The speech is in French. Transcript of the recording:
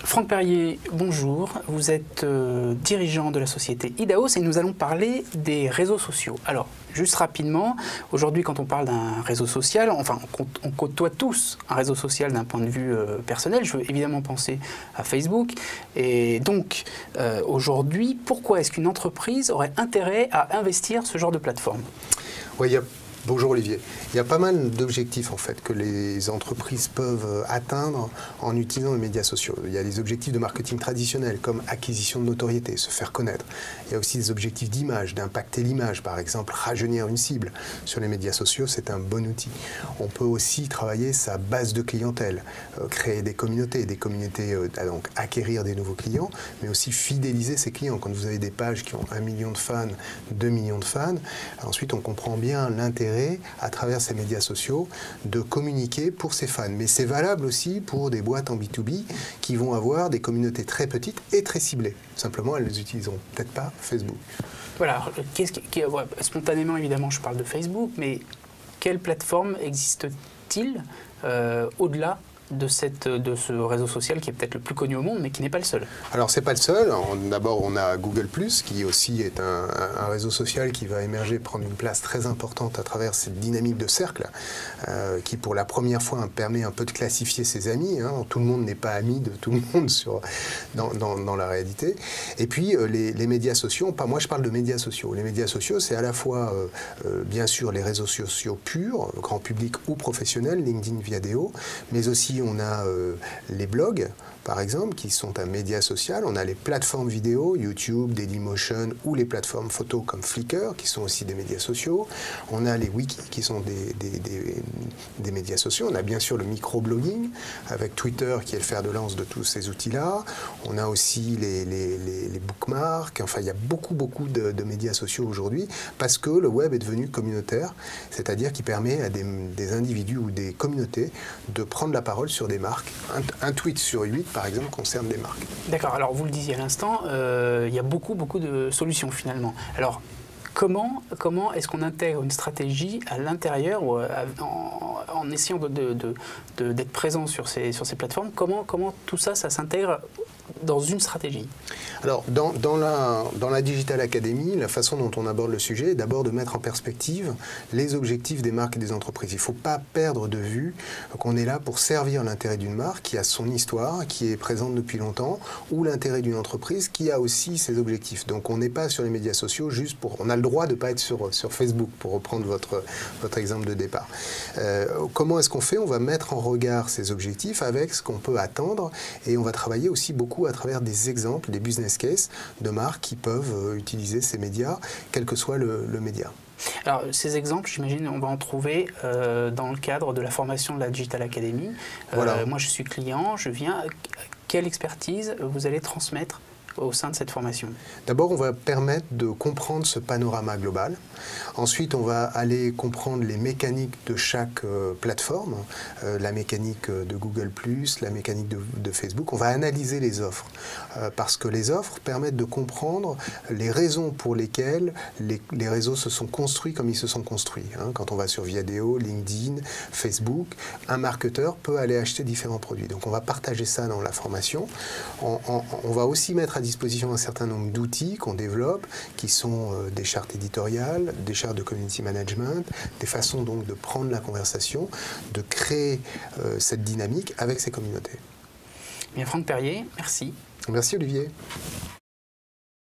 Franck Perrier, bonjour. Vous êtes dirigeant de la société Idaos et nous allons parler des réseaux sociaux. Alors, juste rapidement, aujourd'hui quand on parle d'un réseau social, enfin on côtoie tous un réseau social d'un point de vue personnel. Je veux évidemment penser à Facebook. Et donc, aujourd'hui, pourquoi est-ce qu'une entreprise aurait intérêt à investir ce genre de plateforme? Oui, bonjour Olivier. Il y a pas mal d'objectifs en fait que les entreprises peuvent atteindre en utilisant les médias sociaux. Il y a les objectifs de marketing traditionnels comme acquisition de notoriété, se faire connaître. Il y a aussi des objectifs d'image, d'impacter l'image, par exemple rajeunir une cible. Sur les médias sociaux, c'est un bon outil. On peut aussi travailler sa base de clientèle, créer des communautés donc acquérir des nouveaux clients, mais aussi fidéliser ses clients. Quand vous avez des pages qui ont 1 million de fans, 2 millions de fans, ensuite on comprend bien l'intérêt à travers ces médias sociaux de communiquer pour ses fans. Mais c'est valable aussi pour des boîtes en B2B qui vont avoir des communautés très petites et très ciblées. Simplement, elles ne utiliseront peut-être pas Facebook. Voilà, spontanément évidemment je parle de Facebook, mais quelle plateforme existe-t-il au-delà de ce réseau social qui est peut-être le plus connu au monde, mais qui n'est pas le seul? Alors, c'est pas le seul. D'abord, on a Google+, qui aussi est un réseau social qui va émerger, prendre une place très importante à travers cette dynamique de cercle, qui pour la première fois permet un peu de classifier ses amis. Tout le monde n'est pas ami de tout le monde dans la réalité. Et puis, les médias sociaux, moi je parle de médias sociaux. Les médias sociaux, c'est à la fois, bien sûr, les réseaux sociaux purs, grand public ou professionnel, LinkedIn, Viadeo, mais aussi on a les blogs, par exemple, qui sont un média social. On a les plateformes vidéo, YouTube, Dailymotion, ou les plateformes photos comme Flickr, qui sont aussi des médias sociaux. On a les wikis, qui sont des médias sociaux. On a bien sûr le microblogging, avec Twitter, qui est le fer de lance de tous ces outils-là. On a aussi les bookmarks. Enfin, il y a beaucoup de médias sociaux aujourd'hui, parce que le web est devenu communautaire, c'est-à-dire qu'il permet à des individus ou des communautés de prendre la parole sur des marques. Un tweet sur 8, par exemple, concerne des marques. D'accord, alors vous le disiez à l'instant, il y a beaucoup de solutions finalement. Alors, comment est-ce qu'on intègre une stratégie à l'intérieur ou en essayant d'être présent sur ces plateformes? Comment tout ça s'intègre dans une stratégie? Alors, dans la Digital Academy, la façon dont on aborde le sujet est d'abord de mettre en perspective les objectifs des marques et des entreprises. Il ne faut pas perdre de vue qu'on est là pour servir l'intérêt d'une marque qui a son histoire, qui est présente depuis longtemps, ou l'intérêt d'une entreprise qui a aussi ses objectifs. Donc, on n'est pas sur les médias sociaux juste pour... On a le droit de ne pas être sur Facebook, pour reprendre votre exemple de départ. Comment est-ce qu'on fait? On va mettre en regard ces objectifs avec ce qu'on peut attendre, et on va travailler aussi beaucoup à travers des exemples, des business cases de marques qui peuvent utiliser ces médias, quel que soit le média. Alors, ces exemples, j'imagine, on va en trouver dans le cadre de la formation de la Digital Academy. Voilà. Moi, je suis client, je viens. Quelle expertise vous allez transmettre au sein de cette formation? D'abord, on va permettre de comprendre ce panorama global. Ensuite, on va aller comprendre les mécaniques de chaque plateforme, la mécanique de Google+, la mécanique de Facebook. On va analyser les offres, parce que les offres permettent de comprendre les raisons pour lesquelles les réseaux se sont construits comme ils se sont construits. Quand on va sur Viadeo, LinkedIn, Facebook, un marketeur peut aller acheter différents produits. Donc, on va partager ça dans la formation. On va aussi mettre à disposition un certain nombre d'outils qu'on développe, qui sont des chartes éditoriales, des chartes de community management, des façons donc de prendre la conversation, de créer cette dynamique avec ces communautés. Bien, Franck Perrier, merci. Merci Olivier.